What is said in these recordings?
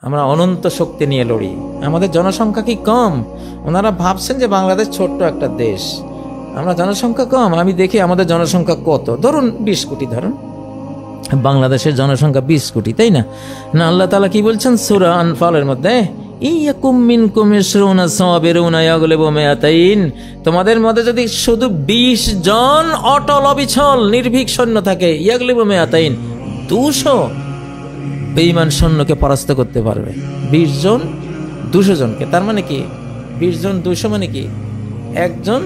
আমরা অনন্ত শক্তি নিয়ে লড়ি। আমাদের জনসংখ্যা কি কম? ওনারা ভাবছেন যে বাংলাদেশ ছোট্ট একটা দেশ, আমরা জনসংখ্যা কম। আমি দেখি আমাদের জনসংখ্যা কত, ধরুন 20 কোটি, ধরুন বাংলাদেশের জনসংখ্যা 20 কোটি, তাই না? না, আল্লাহ তাআলা কি বলছেন সূরা আনফালের মধ্যে, ইয়াকুম মিনকুম 20 সাবিরুনা ইয়াগলিবু মিআতাইন, তোমাদের মধ্যে যদি শুধু 20 জন অটল অবিচল নির্ভীক সৈন্য থাকে, ইয়াগলিবু মিআতাইন, 200 বেঈমান সৈন্যকে পরাস্ত করতে পারবে। 20 জন 200 জনকে, তার মানে কি 20 জন 200 মানে কি একজন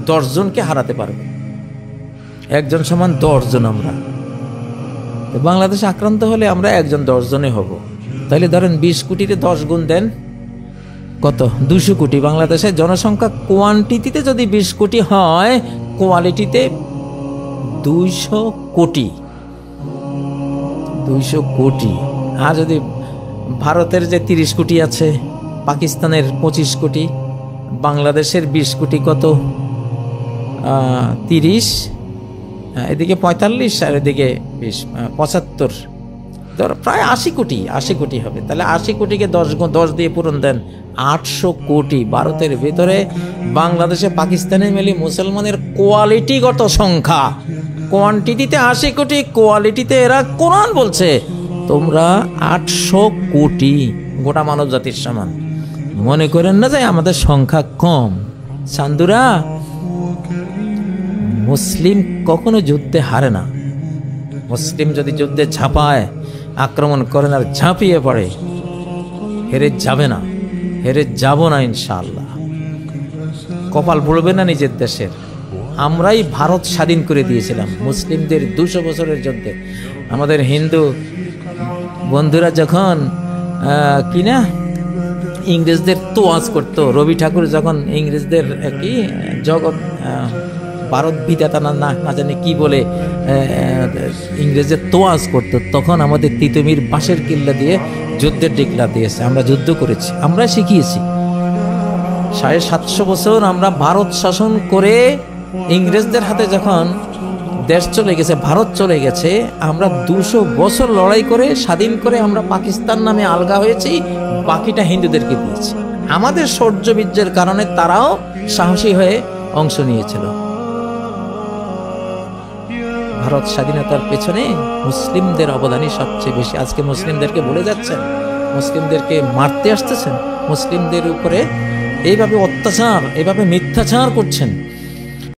10 জনকে হারাতে পারবে। একজন সমান 10 জন। আমরা বাংলাদেশ আক্রান্ত হলে আমরা একজন 10 জনে হব। তাহলে ধরেন 20 কোটিতে 10 গুণ দেন, কত? 200 কোটি। বাংলাদেশের জনসংখ্যা কোয়ান্টিটিতে যদি 20 কোটি হয়, কোয়ালিটিতে 200 কোটি। 200 কোটি। আর যদি ভারতের যে 30 কোটি আছে, পাকিস্তানের 25 কোটি, বাংলাদেশের 20 কোটি, কত? 30, এদিকে 45 আর এদিকে 20, 75, ধর প্রায় 80 কোটি। 80 কোটি হবে। তাহলে 80 কোটিকে 10 দিয়ে পূরণ দেন, 800 কোটি। ভারতের ভেতরে বাংলাদেশে পাকিস্তানে মিলে মুসলমানের কোয়ালিটিগত সংখ্যা, কোয়ান্টিটিতে 80 কোটি, কোয়ালিটিতে এরা কোরআন বলছে তোমরা 800 কোটি, গোটা মানব জাতির সমান। মনে করেন না যে আমাদের সংখ্যা কম। সান্দুরা, মুসলিম কখনো যুদ্ধে হারে না। মুসলিম যদি যুদ্ধে ঝাঁপায়, আক্রমণ করেন আর ঝাঁপিয়ে পড়ে, হেরে যাবে না, হেরে যাব না ইনশাআল্লাহ। কপাল পড়বে না নিজের দেশের। আমরাই ভারত স্বাধীন করে দিয়েছিলাম মুসলিমদের 200 বছরের যুদ্ধে। আমাদের হিন্দু বন্ধুরা যখন কিনা ইংরেজদের তোয়াজ করত, রবি ঠাকুর যখন ইংরেজদের কি জগৎ ভারত বিধাতা না জানি কি বলে ইংরেজদের তোয়াজ করতো, তখন আমাদের তিতুমির বাঁশের কিল্লা দিয়ে যুদ্ধের ডিক্লার দিয়েছে। আমরা যুদ্ধ করেছি, আমরা শিখিয়েছি। 750 বছর আমরা ভারত শাসন করে ইংরেজদের হাতে যখন দেশ চলে গেছে, ভারত চলে গেছে, আমরা 200 বছর লড়াই করে স্বাধীন করে আমরা পাকিস্তান নামে আলগা হয়েছি, বাকিটা হিন্দুদেরকে দিয়েছি। আমাদের শৌর্যবীর্যের কারণে তারাও সাহসী হয়ে অংশ নিয়েছিল। ভারত স্বাধীনতার পেছনে মুসলিমদের অবদানই সবচেয়ে বেশি। আজকে মুসলিমদেরকে ভুলে যাচ্ছেন, মুসলিমদেরকে মারতে আসতেছেন, মুসলিমদের উপরে এইভাবে অত্যাচার, এইভাবে মিথ্যাচার করছেন।